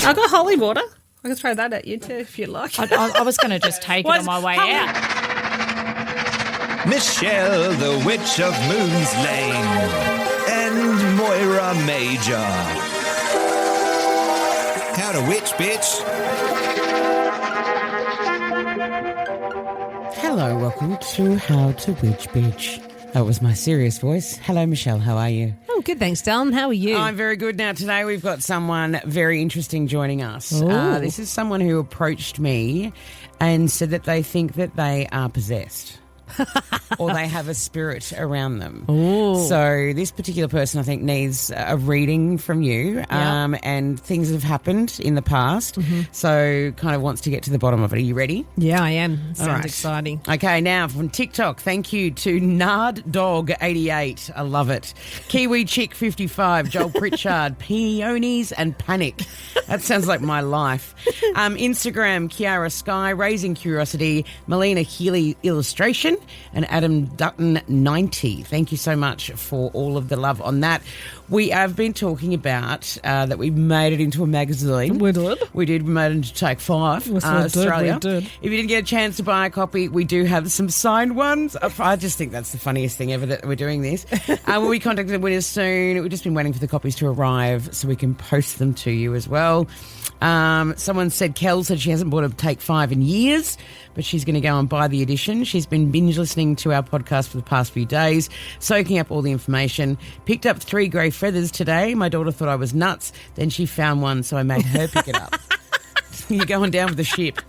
I've got holy water. I can throw that at you too if you like. I was going to just take it on my way out. Michelle, the Witch of Moon's Lane, and Moyra Major. How to witch, bitch. Hello, welcome to How to Witch, bitch. That was my serious voice. Hello, Michelle. How are you? Oh, good. Thanks, Dylan. How are you? I'm very good. Now, today we've got someone very interesting joining us. This is someone who approached me and said that they think that they are possessed. Or they have a spirit around them. Ooh. So this particular person, I think, needs a reading from you, and things have happened in the past, so kind of wants to get to the bottom of it. Are you ready? Yeah, I am. Sounds right. exciting. Okay, now from TikTok, thank you to NardDog88. I love it. Kiwi Chick 55, Joel Pritchard, Peonies and Panic. That sounds like my life. Instagram, Kiara Sky, Raising Curiosity, Melina Healy Illustration, and Adam Dutton 90. Thank you so much for all of the love on that. We have been talking about that we made it into a magazine. We did. We made it into Take 5, Yes, we Australia. did. If you didn't get a chance to buy a copy, we do have some signed ones. I just think that's the funniest thing ever that we're doing this. We'll be contacting the winners soon. We've just been waiting for the copies to arrive so we can post them to you as well. Someone said, Kel said she hasn't bought a Take 5 in years, but she's going to go and buy the edition. She's been binge listening to our podcast for the past few days, soaking up all the information. Picked up 3 grey feathers today. My daughter thought I was nuts. Then she found one, so I made her pick it up. You're going down with the ship.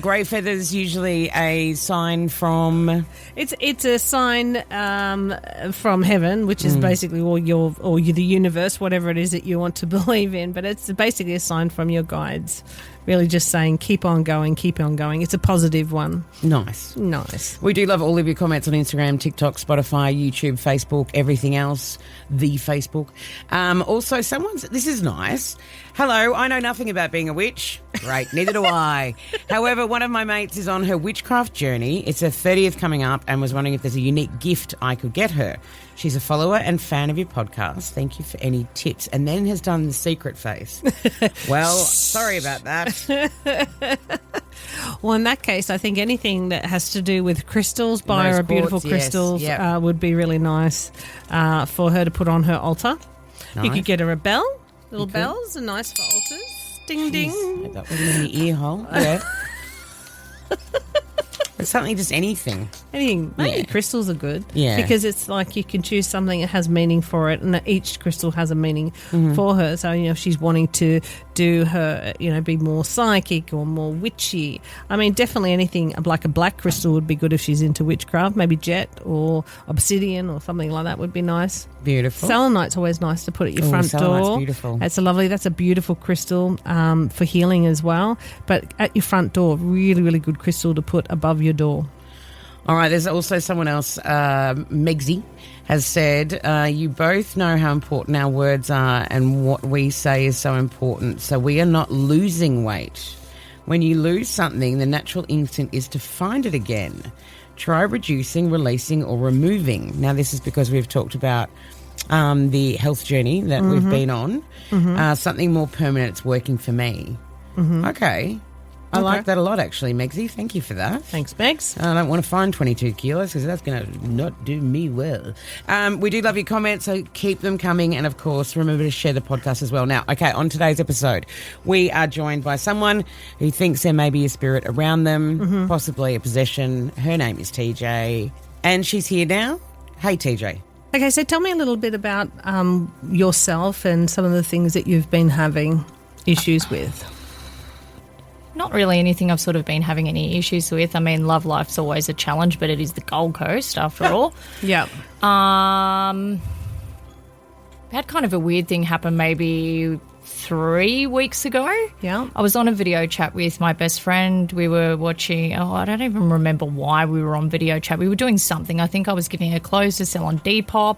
Grey feathers usually a sign from... It's a sign from heaven, which is basically the universe, whatever it is that you want to believe in. But it's basically a sign from your guides. Really just saying, keep on going, keep on going. It's a positive one. Nice. We do love all of your comments on Instagram, TikTok, Spotify, YouTube, Facebook, everything else, the Facebook. Also, this is nice. Hello, I know nothing about being a witch. Great, neither do I. However, one of my mates is on her witchcraft journey. It's her 30th coming up and was wondering if there's a unique gift I could get her. She's a follower and fan of your podcast. Thank you for any tips. And then has done the secret face. Well, sorry about that. Well, in that case, I think anything that has to do with crystals, buy her a beautiful crystals, would be really nice for her to put on her altar. Nice. You could get her a bell. Little bells are nice for altars. Ding, ding. That was in the ear hole. Yeah. It's something, just anything. Anything. Maybe crystals are good. Yeah. Because it's like you can choose something that has meaning for it, and each crystal has a meaning for her. So, if she's wanting to do her, be more psychic or more witchy. I mean, definitely anything like a black crystal would be good if she's into witchcraft. Maybe jet or obsidian or something like that would be nice. Beautiful. Selenite's always nice to put at your front door. Selenite's beautiful. That's a beautiful crystal for healing as well. But at your front door, really, really good crystal to put above your door. All right, there's also someone else, Megsy, has said, you both know how important our words are and what we say is so important, so we are not losing weight. When you lose something, the natural instinct is to find it again. Try reducing, releasing or removing. Now, this is because we've talked about the health journey that we've been on. Something more permanent, it's working for me. Okay. I like that a lot, actually, Megsy. Thank you for that. Thanks, Megs. I don't want to find 22 kilos because that's going to not do me well. We do love your comments, so keep them coming. And, of course, remember to share the podcast as well. Now, okay, on today's episode, we are joined by someone who thinks there may be a spirit around them, possibly a possession. Her name is TJ, and she's here now. Hey, TJ. Okay, so tell me a little bit about yourself and some of the things that you've been having issues with. Not really anything I've sort of been having any issues with. I mean, love life's always a challenge, but it is the Gold Coast after all. Yeah. Had kind of a weird thing happen maybe 3 weeks ago. Yeah. I was on a video chat with my best friend. We were watching, I don't even remember why we were on video chat. We were doing something. I think I was giving her clothes to sell on Depop.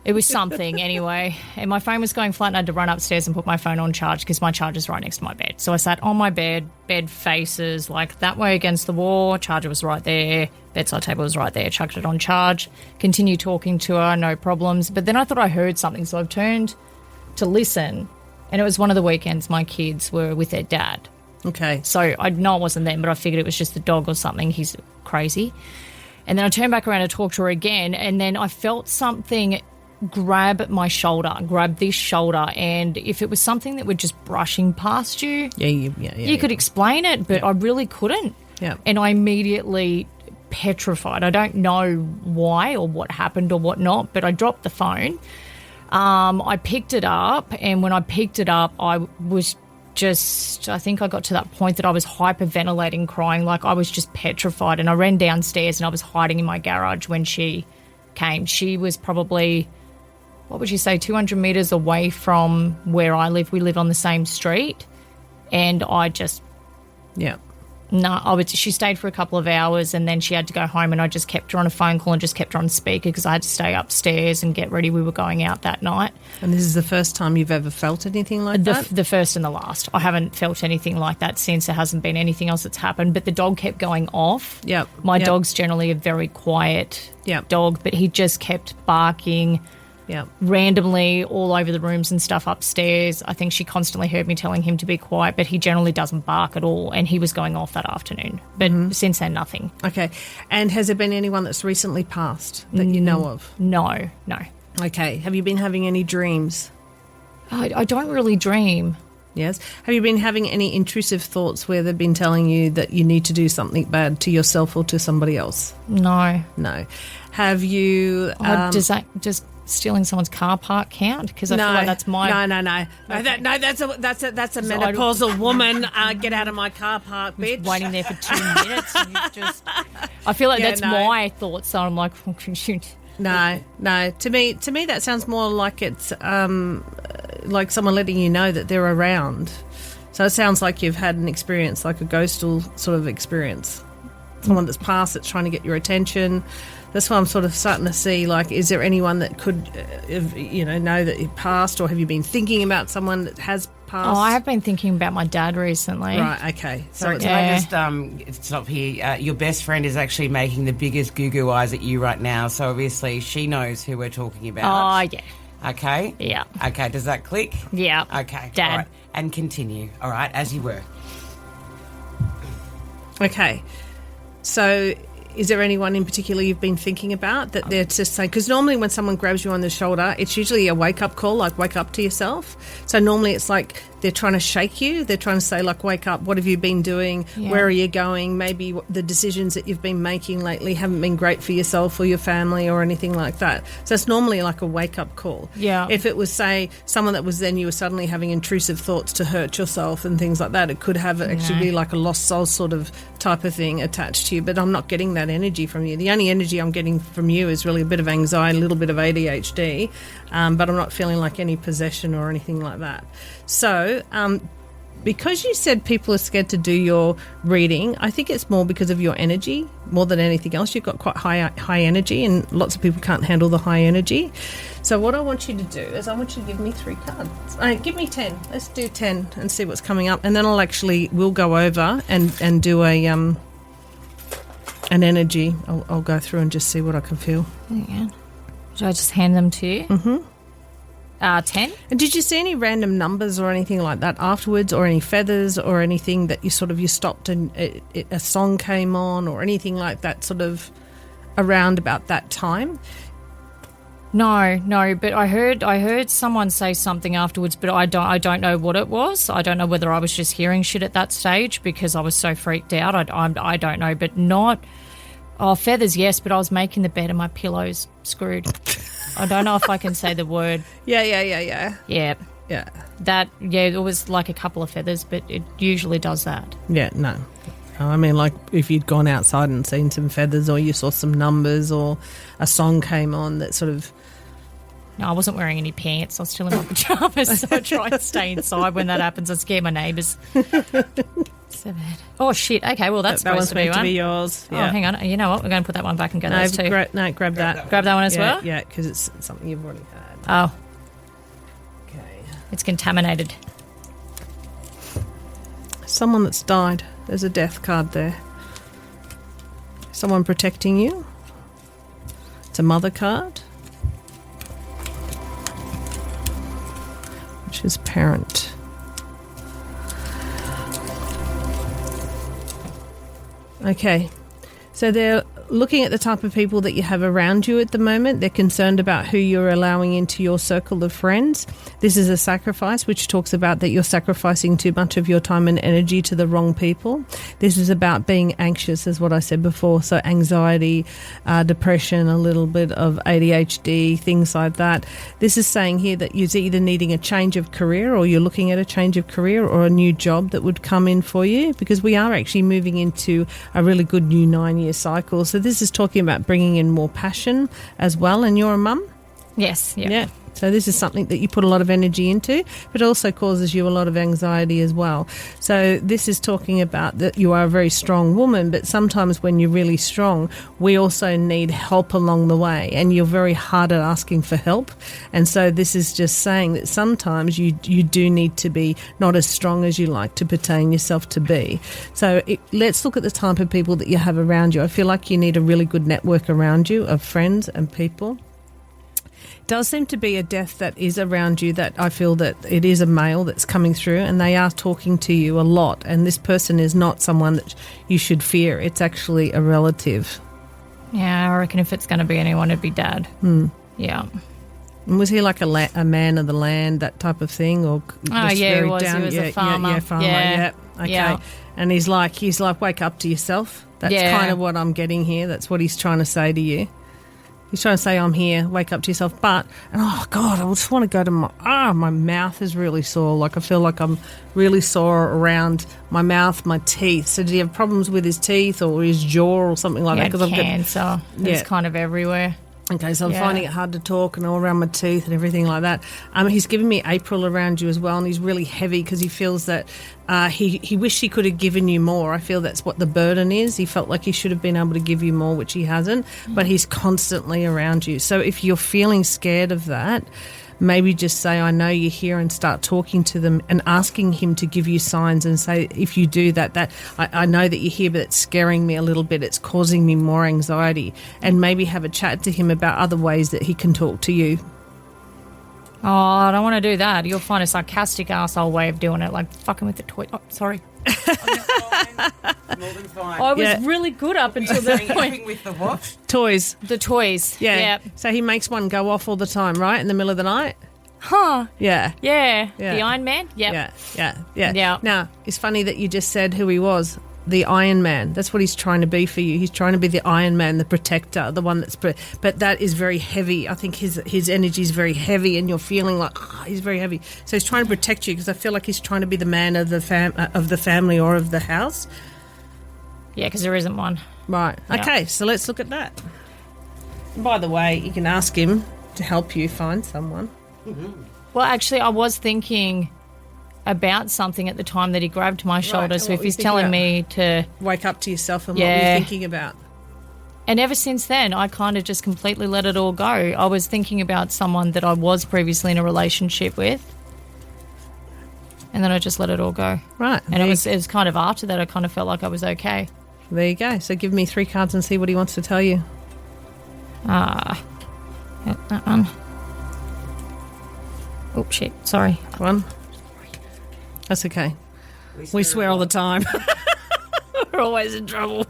It was something anyway. And my phone was going flat and I had to run upstairs and put my phone on charge because my charger's right next to my bed. So I sat on my bed faces like that way against the wall. Charger was right there. Bedside table was right there. Chucked it on charge. Continued talking to her, no problems. But then I thought I heard something. So I've turned to listen And it was one of the weekends my kids were with their dad. Okay. So I know it wasn't them, but I figured it was just the dog or something. He's crazy. And then I turned back around to talk to her again, and then I felt something grab this shoulder, and if it was something that were just brushing past you, you could explain it, but I really couldn't. Yeah. And I immediately petrified. I don't know why or what happened or what not, but I dropped the phone. I picked it up, and when I picked it up, I think I got to that point that I was hyperventilating, crying, like I was just petrified. And I ran downstairs and I was hiding in my garage when she came. She was probably, what would you say, 200 metres away from where I live. We live on the same street. And I just... Yeah. No, she stayed for a couple of hours and then she had to go home, and I just kept her on a phone call and just kept her on speaker because I had to stay upstairs and get ready. We were going out that night. And this is the first time you've ever felt anything like that? The first and the last. I haven't felt anything like that since. There hasn't been anything else that's happened, but the dog kept going off. Yep. My dog's generally a very quiet dog, but he just kept barking randomly all over the rooms and stuff upstairs. I think she constantly heard me telling him to be quiet, but he generally doesn't bark at all, and he was going off that afternoon. But since then, nothing. Okay. And has there been anyone that's recently passed that you know of? No. Okay. Have you been having any dreams? I don't really dream. Yes. Have you been having any intrusive thoughts where they've been telling you that you need to do something bad to yourself or to somebody else? No. Have you... does that just... stealing someone's car park count? Because I feel like that's my... No. Okay. That's a menopausal woman. Get out of my car park, bitch. Waiting there for 2 minutes. And I feel like that's my thoughts. So I'm like, No. To me, that sounds more like it's like someone letting you know that they're around. So it sounds like you've had an experience, like a ghostal sort of experience. Someone that's passed, that's trying to get your attention. That's why I'm sort of starting to see, like, is there anyone that could, know that it passed, or have you been thinking about someone that has passed? Oh, I have been thinking about my dad recently. Right, okay. So can I just stop here? Your best friend is actually making the biggest goo-goo eyes at you right now, so obviously she knows who we're talking about. Oh, yeah. Okay? Yeah. Okay, does that click? Yeah. Okay. Dad. All right. And continue, all right, as you were. Okay. So... is there anyone in particular you've been thinking about that they're just saying... because normally when someone grabs you on the shoulder, it's usually a wake-up call, like wake up to yourself. So normally it's like they're trying to shake you. They're trying to say, like, wake up. What have you been doing? Yeah. Where are you going? Maybe the decisions that you've been making lately haven't been great for yourself or your family or anything like that. So it's normally like a wake-up call. Yeah. If it was, say, someone that was then you were suddenly having intrusive thoughts to hurt yourself and things like that, it could have actually be like a lost soul sort of type of thing attached to you. But I'm not getting that energy from you. The only energy I'm getting from you is really a bit of anxiety, a little bit of ADHD, but I'm not feeling like any possession or anything like that. So because you said people are scared to do your reading, I think it's more because of your energy more than anything else. You've got quite high energy, and lots of people can't handle the high energy. So what I want you to do is I want you to give me 3 cards. Give me 10. Let's do 10 and see what's coming up, and then we'll go over and do an energy. I'll go through and just see what I can feel. Yeah. Should I just hand them to you? Mm-hmm. 10. And did you see any random numbers or anything like that afterwards, or any feathers or anything that you stopped and a song came on or anything like that sort of around about that time? No, but I heard someone say something afterwards, but I don't know what it was. I don't know whether I was just hearing shit at that stage because I was so freaked out. I don't know, but not... Oh, feathers, yes, but I was making the bed and my pillow's screwed. I don't know if I can say the word. Yeah. Yeah. It was like a couple of feathers, but it usually does that. Yeah, no. I mean, like if you'd gone outside and seen some feathers, or you saw some numbers, or a song came on that sort of... No, I wasn't wearing any pants. I was still in my pajamas, so I try and stay inside when that happens. I scare my neighbours. So bad. Oh, shit. Okay, well, that's supposed to be one. To be yours. Yeah. Oh, hang on. You know what? We're going to put that one back and go those two. Grab that. Grab that one as well? Yeah, because it's something you've already had. Oh. Okay. It's contaminated. Someone that's died. There's a death card there. Someone protecting you. It's a mother card, which anxious parent. Okay, so they're looking at the type of people that you have around you at the moment. They're concerned about who you're allowing into your circle of friends. This is a sacrifice, which talks about that you're sacrificing too much of your time and energy to the wrong people. This is about being anxious, as what I said before. So anxiety, depression, a little bit of ADHD, things like that. This is saying here that you're either needing a change of career, or you're looking at a change of career or a new job that would come in for you, because we are actually moving into a really good new 9-year cycle. So this is talking about bringing in more passion as well. And you're a mum? Yes. Yeah. So this is something that you put a lot of energy into, but also causes you a lot of anxiety as well. So this is talking about that you are a very strong woman, but sometimes when you're really strong, we also need help along the way, and you're very hard at asking for help. And so this is just saying that sometimes you do need to be not as strong as you like to pertain yourself to be. So let's look at the type of people that you have around you. I feel like you need a really good network around you of friends and people. Does seem to be a death that is around you, that I feel that it is a male that's coming through, and they are talking to you a lot, and this person is not someone that you should fear. It's actually a relative. Yeah, I reckon if it's going to be anyone, it'd be Dad. Yeah. And was he like a man of the land, that type of thing, or Oh, just yeah, very he was. down? He was a farmer. Yeah, farmer. Yeah. Yeah. Okay. Yeah. And he's like, wake up to yourself. That's Yeah. kind of what I'm getting here. That's what he's trying to say to you. He's trying to say, I'm here, wake up to yourself. And oh, God, I just want to go to my mouth is really sore. Like, I feel like I'm really sore around my mouth, my teeth. So, do you have problems with his teeth or his jaw or something like that? Because cancer. It's kind of everywhere. Okay, so I'm finding it hard to talk and all around my teeth and everything like that. He's given me April around you as well, and he's really heavy because he feels that he wished he could have given you more. I feel that's what the burden is. He felt like he should have been able to give you more, which he hasn't, but he's constantly around you. So if you're feeling scared of that, maybe just say, I know you're here, and start talking to them and asking him to give you signs, and say, if you do that I know that you're here, but it's scaring me a little bit. It's causing me more anxiety. And maybe have a chat to him about other ways that he can talk to you. Oh, I don't want to do that. You'll find a sarcastic asshole way of doing it, like fucking with the toy. Oh, sorry. More than fine. I was really good up until that point. Helping with the what? Toys. The toys. Yeah. Yep. So he makes one go off all the time, right? In the middle of the night? Huh. Yeah. Yeah. Yeah. The Iron Man? Yep. Yeah. Yeah. Now, it's funny that you just said who he was. The Iron Man. That's what he's trying to be for you. He's trying to be the Iron Man, the protector, the one that's... But that is very heavy. I think his energy is very heavy, and you're feeling like, he's very heavy. So he's trying to protect you, because I feel like he's trying to be the man of the family or of the house. Yeah, because there isn't one. Right. Yeah. Okay, so let's look at that. By the way, you can ask him to help you find someone. Well, actually, I was thinking about something at the time that he grabbed my shoulder. and So what if were you he's thinking telling about? me to... Wake up to yourself, and what were Yeah. you thinking about? And ever since then, I kind of just completely let it all go. I was thinking about someone that I was previously in a relationship with, and then I just let it all go. Right. And it was kind of after that I kind of felt like I was okay. There you go. So give me 3 cards and see what he wants to tell you. Yeah, that one. Oh, shit. Sorry. 1. That's okay. We swear all the time. We're always in trouble.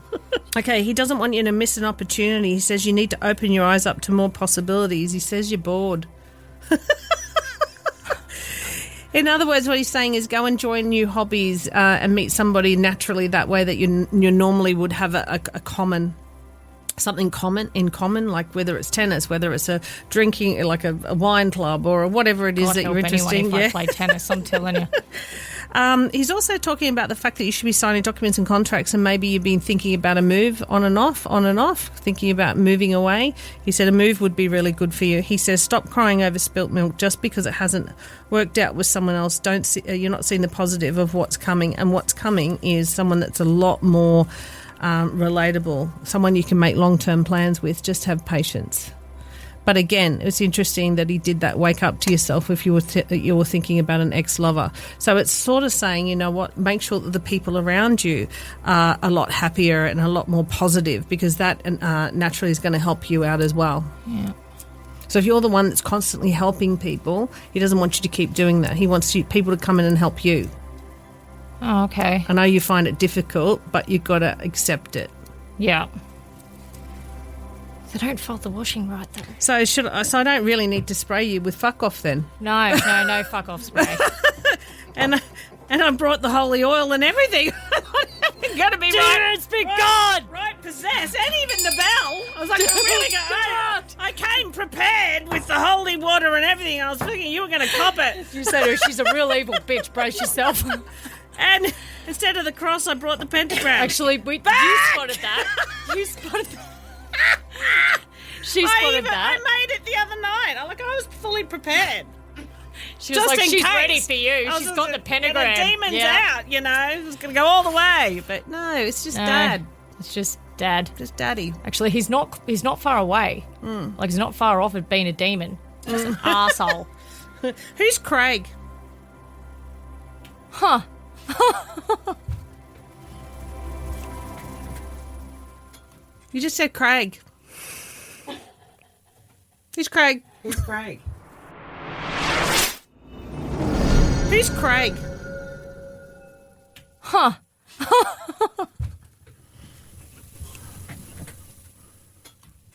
Okay, he doesn't want you to miss an opportunity. He says you need to open your eyes up to more possibilities. He says you're bored. In other words, what he's saying is go and join new hobbies and meet somebody naturally that way that you normally would have a common... something in common, like whether it's tennis, whether it's a drinking, like a wine club, or whatever it is God that help you're interested in. anyone if I play tennis, I'm telling you. He's also talking about the fact that you should be signing documents and contracts, and maybe you've been thinking about a move on and off, thinking about moving away. He said a move would be really good for you. He says stop crying over spilt milk just because it hasn't worked out with someone else. You're not seeing the positive of what's coming, and what's coming is someone that's a lot more relatable, someone you can make long-term plans with. Just have patience. But again, it's interesting that he did that. Wake up to yourself if you were thinking about an ex-lover. So it's sort of saying, you know what, make sure that the people around you are a lot happier and a lot more positive, because that naturally is going to help you out as well. Yeah. So if you're the one that's constantly helping people, he doesn't want you to keep doing that. He wants people to come in and help you. Oh, okay. I know you find it difficult, but you've got to accept it. Yeah. So don't fold the washing right, though. So I don't really need to spray you with fuck off then? No, fuck off spray. And I brought the holy oil and everything. I'm going to be right possessed. And even the bell. I was like, I came prepared with the holy water and everything. I was thinking you were going to cop it. You said she's a real evil bitch. Brace yourself. And instead of the cross, I brought the pentagram. Actually, you spotted that. You spotted that. She spotted that. I made it the other night. I was fully prepared. She was like, she's ready for you. She's got the pentagram. The demon's out, you know. It was going to go all the way. But no, it's just Dad. It's just Dad. Just Daddy. Actually, he's not far away. Like, he's not far off of being a demon. He's an arsehole. Who's Craig? Huh. You just said Craig. Who's Craig? Who's Craig? Who's Craig? Huh.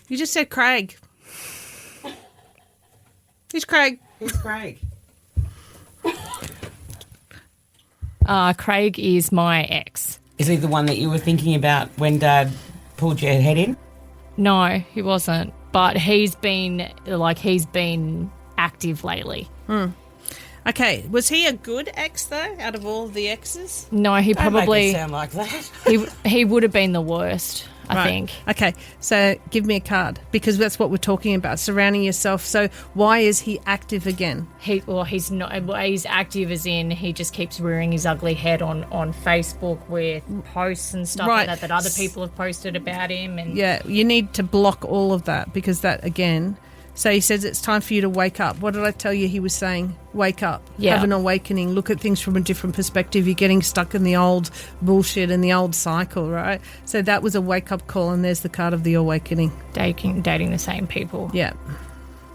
You just said Craig. Who's Craig? Who's Craig? Craig is my ex. Is he the one that you were thinking about when Dad pulled your head in? No, he wasn't. But he's been active lately. Okay, was he a good ex though? Out of all of the exes? No, he Don't probably make it sound like that. he would have been the worst. I think. Okay, so give me a card because that's what we're talking about. Surrounding yourself. So why is he active again? He's not. He's active as in he just keeps rearing his ugly head on Facebook with posts and stuff like that other people have posted about him. And yeah, you need to block all of that because that again. So he says it's time for you to wake up. What did I tell you he was saying? Wake up. Yeah. Have an awakening. Look at things from a different perspective. You're getting stuck in the old bullshit and the old cycle, right? So that was a wake-up call, and there's the card of the awakening. Dating the same people. Yeah.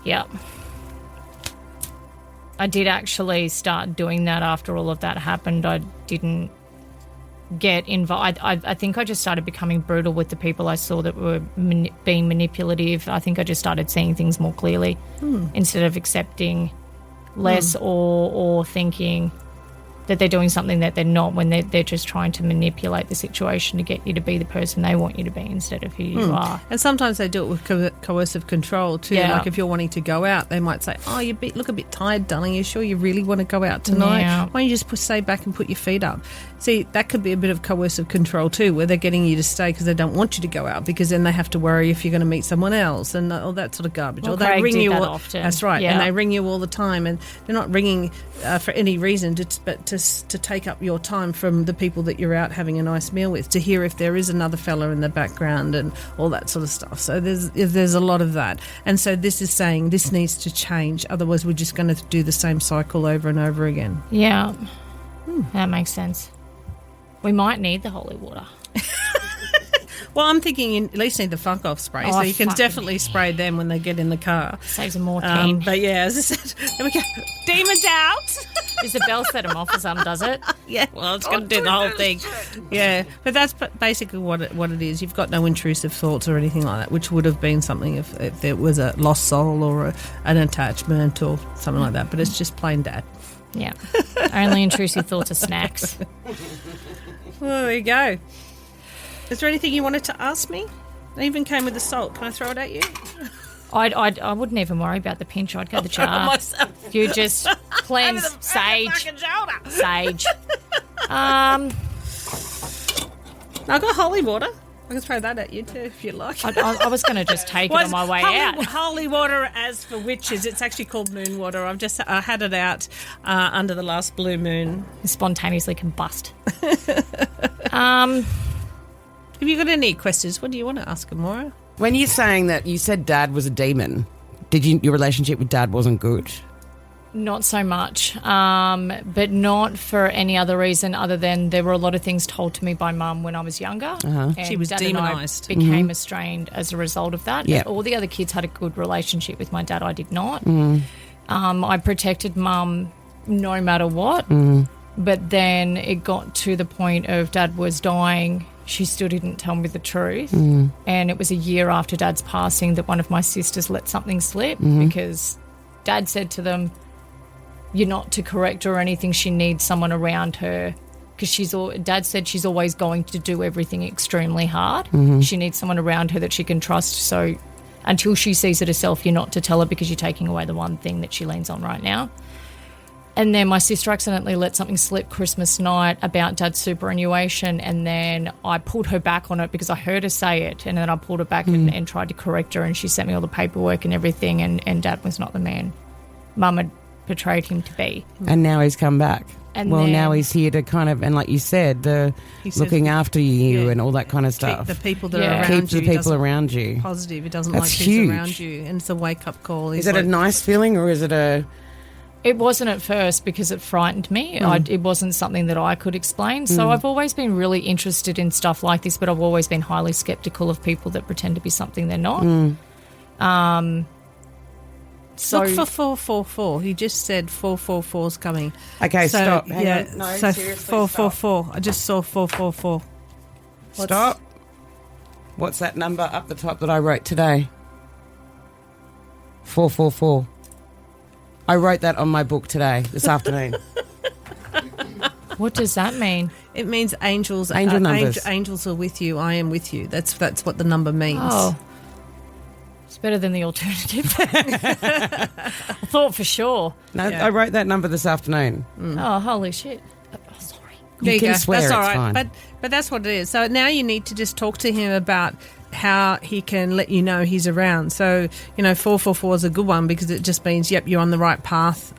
Yeah. I did actually start doing that after all of that happened. I didn't get involved. I think I just started becoming brutal with the people I saw that were being manipulative. I think I just started seeing things more clearly instead of accepting less or thinking that they're doing something that they're not when they're just trying to manipulate the situation to get you to be the person they want you to be instead of who you are. And sometimes they do it with coercive control too. Yeah. Like if you're wanting to go out, they might say, oh, you look a bit tired, darling. You sure you really want to go out tonight? Yeah. Why don't you just stay back and put your feet up? See, that could be a bit of coercive control too, where they're getting you to stay because they don't want you to go out because then they have to worry if you're going to meet someone else and all that sort of garbage. Well, or they Craig ring did you that all, often. That's right. Yeah. And they ring you all the time and they're not ringing for any reason but to take up your time from the people that you're out having a nice meal with, to hear if there is another fella in the background and all that sort of stuff. So there's a lot of that. And so this is saying this needs to change. Otherwise, we're just going to do the same cycle over and over again. Yeah. That makes sense. We might need the holy water. Well, I'm thinking you at least need the fuck off spray, so you can definitely spray them when they get in the car. Saves them more keen. But yeah, as I said, there we go. Demons out. Is the bell set them off or something, does it? Yeah, well, it's going to do the whole thing. Yeah, but that's basically what it is. You've got no intrusive thoughts or anything like that, which would have been something if there was a lost soul or an attachment or something like that. But it's just plain Dad. Yeah. Only intrusive thoughts are snacks. Well, there you go. Is there anything you wanted to ask me? I even came with the salt. Can I throw it at you? I wouldn't even worry about the pinch. I'd go the jar. Myself. You just cleanse sage. Sage. I've got holy water. I can throw that at you too if you like. I was going to just take it on my way out. Holy water, as for witches, it's actually called moon water. I've just had it out under the last blue moon. It spontaneously combust. Have you got any questions? What do you want to ask, Moyra? When you're saying that you said Dad was a demon, your relationship with Dad wasn't good? Not so much, but not for any other reason other than there were a lot of things told to me by Mum when I was younger. And She was Dad and I demonised. became estrained as a result of that. Yep. All the other kids had a good relationship with my dad. I did not. I protected Mum no matter what. But then it got to the point of Dad was dying. She still didn't tell me the truth. And it was a year after Dad's passing that one of my sisters let something slip because Dad said to them, "You're not to correct her or anything. She needs someone around her because Dad said she's always going to do everything extremely hard. She needs someone around her that she can trust. So until she sees it herself, you're not to tell her because you're taking away the one thing that she leans on right now." And then my sister accidentally let something slip Christmas night about Dad's superannuation, and then I pulled her back on it because I heard her say it, and then I pulled her back and tried to correct her, and she sent me all the paperwork and everything, and Dad was not the man Mum had portrayed him to be. And now he's come back. And well, then- now he's here to kind of, and like you said, He says- looking after you Yeah. and all that kind of Keep stuff. the people that Yeah. are around Keep you. the He people doesn't- around you. Positive. He doesn't That's like huge. people around you. And it's a wake-up call. Is He's it a like, nice feeling or is it a... It wasn't at first because it frightened me. It wasn't something that I could explain. So I've always been really interested in stuff like this, but I've always been highly skeptical of people that pretend to be something they're not. So Look for 444. He just said 444's coming. Okay, So, stop. Hang yeah, on. No, so seriously, 444. I just saw 444. Stop. What's that number up the top that I wrote today? 444. I wrote that on my book today, this afternoon. what does that mean? It means angels. Angel numbers. Angels are with you. I am with you. That's what the number means. Oh. It's better than the alternative. I thought for sure. No, Yeah. I wrote that number this afternoon. Oh, holy shit. Oh, sorry. There you can go. swear, That's all it's right. fine. But that's what it is. So now you need to just talk to him about how he can let you know he's around. So, 444 is a good one because it just means, yep, you're on the right path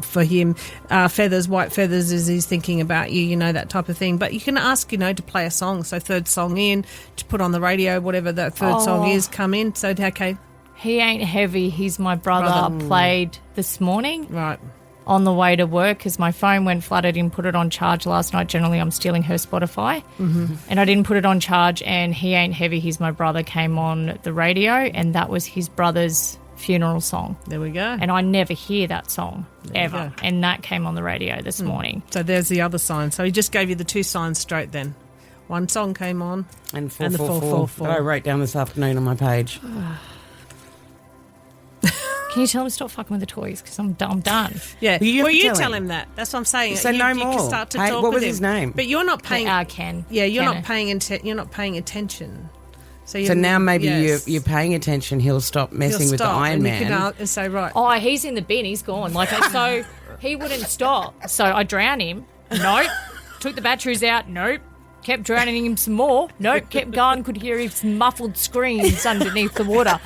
for him. Feathers, white feathers is he's thinking about you, that type of thing. But you can ask, to play a song. So third song in, to put on the radio, whatever that third song is, come in. So, okay. He ain't heavy. He's my brother. Played this morning Right. on the way to work because my phone went flat. I didn't put it on charge last night. Generally, I'm stealing her Spotify. And I didn't put it on charge, and He Ain't Heavy, He's My Brother came on the radio, and that was his brother's funeral song. There we go. And I never hear that song, you ever. go. And that came on the radio this morning. So there's the other sign. So he just gave you the two signs straight then. One song came on. And And the 444 444. that I wrote down this afternoon on my page. Can you tell him to stop fucking with the toys? Because I'm done. Yeah. Well, you have to you tell tell him. him that. That's what I'm saying. So you, no you more. can start to Hey, talk what with was him. his name? But you're not paying. Ken. Yeah, you're Ken. not paying. You're not paying attention. So now maybe yes. you're paying attention. He'll stop messing He'll with the stop Iron and Man. You can say right. Oh, he's in the bin. He's gone. So he wouldn't stop. So I drowned him. Nope. Took the batteries out. Nope. Kept drowning him some more. Nope. Kept going. Could hear his muffled screams underneath the water.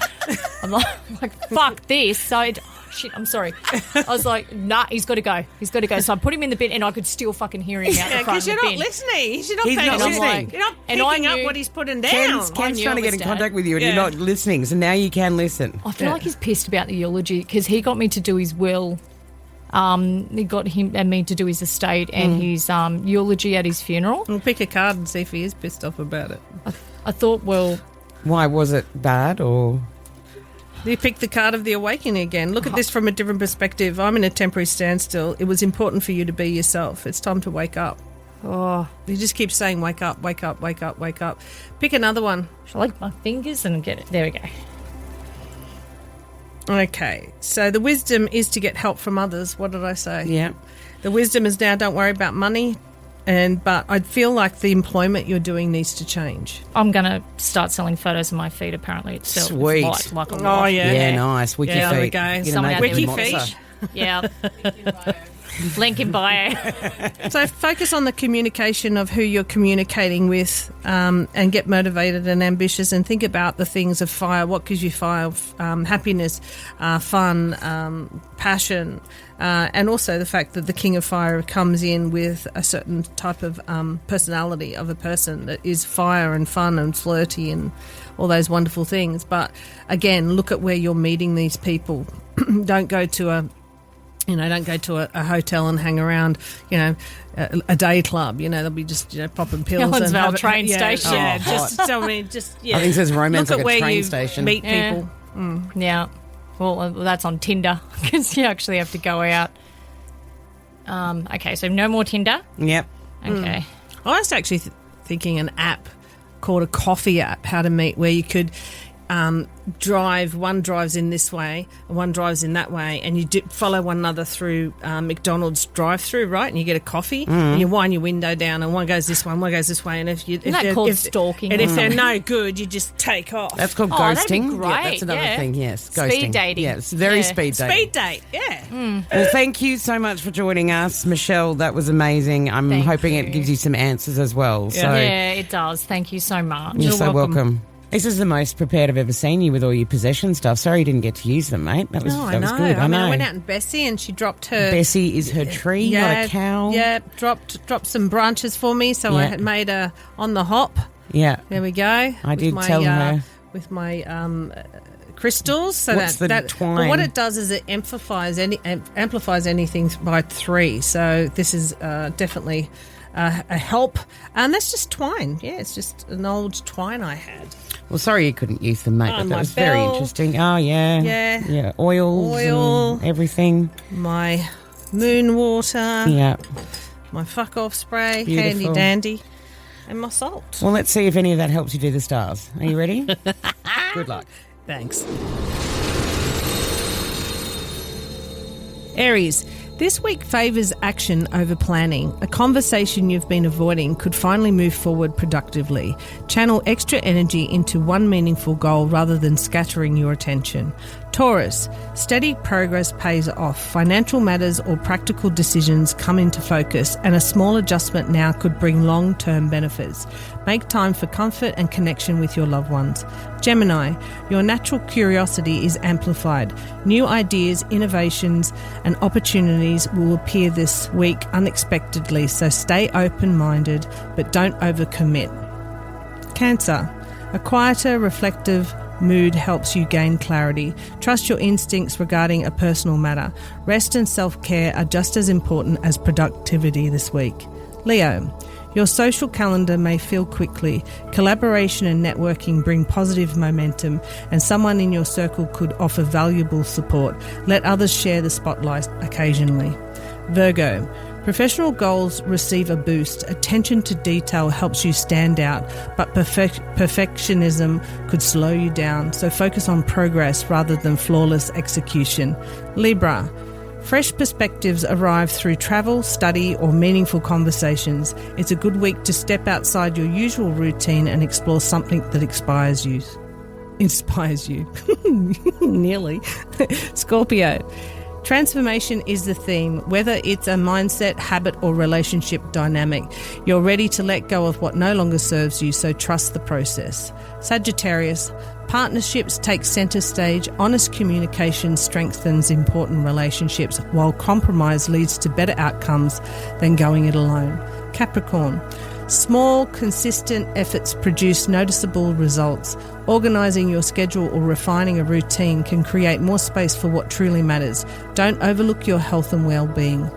I'm like fuck this. So shit, I'm sorry. I was like, nah, he's got to go. He's got to go. So I put him in the bin, and I could still fucking hear him out the front Because of you're the not bin. listening. You're not He's paying not attention. listening. You're not And I picking up knew- what he's putting down. Ken's knew trying to it get was in Dad. contact with you and Yeah. you're not listening, so now you can listen. I feel Yeah. like he's pissed about the eulogy because he got me to do his will. He got him and me to do his estate and his eulogy at his funeral. We'll pick a card and see if he is pissed off about it. I thought, well, Why was it bad or... You picked the card of the awakening again. Look at this from a different perspective. I'm in a temporary standstill. It was important for you to be yourself. It's time to wake up. oh, You just keep saying, wake up, wake up, wake up, wake up. Pick another one. shall I lick my fingers and get it? There we go. Okay, so the wisdom is to get help from others. What did I say? Yeah. The wisdom is now don't worry about money, but I feel like the employment you're doing needs to change. I'm going to start selling photos of my feet. Apparently, it's still Sweet. It's like a Oh, lot. yeah. Yeah, nice. Wiki Yeah, there we feet. go. You're gonna Someone make out a there Wiki with monster. feet. Yeah. Link in bio. So focus on the communication of who you're communicating with, and get motivated and ambitious, and think about the things of fire. What gives you fire? Happiness, fun, passion, and also the fact that the King of Fire comes in with a certain type of personality of a person that is fire and fun and flirty and all those wonderful things. But again, look at where you're meeting these people. Don't go to Don't go to a hotel and hang around, a day club. They'll be just, popping pills. Helensvale train station. Yeah, I think there's romance Look like at where a train you station. meet Yeah. people. Yeah. Well, that's on Tinder because you actually have to go out. Okay, so no more Tinder. Yep. Okay. I was actually thinking an app called a coffee app, how to meet, where you could drive. One drives in this way, and one drives in that way, and you follow one another through McDonald's drive-through, right? And you get a coffee, and you wind your window down, and one goes this way, and one goes this way, and Isn't that called stalking? And if they're no good, you just take off. That's called that'd be ghosting. great, Yeah, that's another thing, yes. Speed Ghosting. dating. Yes, very Yeah. speed dating. Speed date, yeah. Well, thank you so much for joining us, Michelle. That was amazing. I'm Thank hoping you. it gives you some answers as well. So Yeah, it does. Thank you so much. you're so welcome. welcome. This is the most prepared I've ever seen you with all your possession stuff. Sorry you didn't get to use them, mate. That was No, that I was know. good. I know. I went out and Bessie, and she dropped her. Bessie is her tree, not a cow. Yeah, dropped some branches for me, so I Yeah. had made a on the hop. Yeah. There we go. I did tell her. With my crystals. So What's the that twine? Well, what it does is it amplifies anything by 3. So this is definitely a help. And that's just twine. Yeah, it's just an old twine I had. Well, sorry you couldn't use them, mate, but that my was very bell. interesting. Oh, yeah. Yeah. Yeah, oils Oil. and everything. My moon water, Yeah. my fuck off spray, Beautiful. handy dandy, and my salt. Well, let's see if any of that helps you do the stars. Are you ready? Good luck. Thanks. Aries, this week favours action over planning. A conversation you've been avoiding could finally move forward productively. Channel extra energy into one meaningful goal rather than scattering your attention. Taurus, steady progress pays off. Financial matters or practical decisions come into focus, and a small adjustment now could bring long-term benefits. Make time for comfort and connection with your loved ones. Gemini, your natural curiosity is amplified. New ideas, innovations, and opportunities will appear this week unexpectedly, so stay open-minded, but don't overcommit. Cancer, a quieter, reflective mood helps you gain clarity. Trust your instincts regarding a personal matter. Rest and self-care are just as important as productivity this week. Leo, your social calendar may fill quickly. Collaboration and networking bring positive momentum, and someone in your circle could offer valuable support. Let others share the spotlight occasionally. Virgo, professional goals receive a boost. Attention to detail helps you stand out, but perfectionism could slow you down, so focus on progress rather than flawless execution. Libra, fresh perspectives arrive through travel, study, or meaningful conversations. It's a good week to step outside your usual routine and explore something that inspires you. Nearly. Scorpio, transformation is the theme, whether it's a mindset, habit, or relationship dynamic. You're ready to let go of what no longer serves you, so trust the process. Sagittarius, partnerships take centre stage. Honest communication strengthens important relationships, while compromise leads to better outcomes than going it alone. Capricorn, small, consistent efforts produce noticeable results. Organising your schedule or refining a routine can create more space for what truly matters. Don't overlook your health and well-being.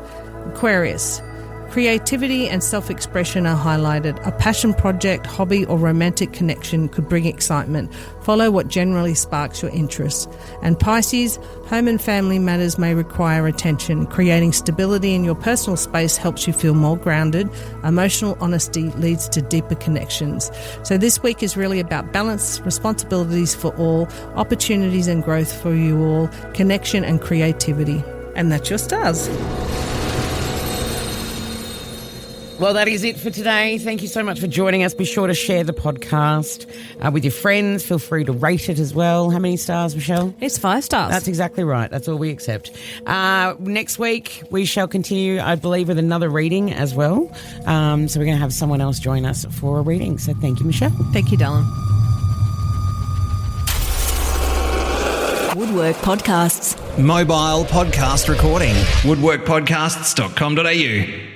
Aquarius, creativity and self-expression are highlighted. A passion project, hobby, or romantic connection could bring excitement. Follow what generally sparks your interest. And Pisces, home and family matters may require attention. Creating stability in your personal space helps you feel more grounded. Emotional honesty leads to deeper connections. So this week is really about balance, responsibilities for all, opportunities and growth for you all, connection and creativity. And that's your stars. Well, that is it for today. Thank you so much for joining us. Be sure to share the podcast with your friends. Feel free to rate it as well. How many stars, Michelle? It's 5 stars. That's exactly right. That's all we accept. Next week, we shall continue, I believe, with another reading as well. So we're going to have someone else join us for a reading. So thank you, Michelle. Thank you, Dylan. Woodwork Podcasts. Mobile podcast recording. Woodworkpodcasts.com.au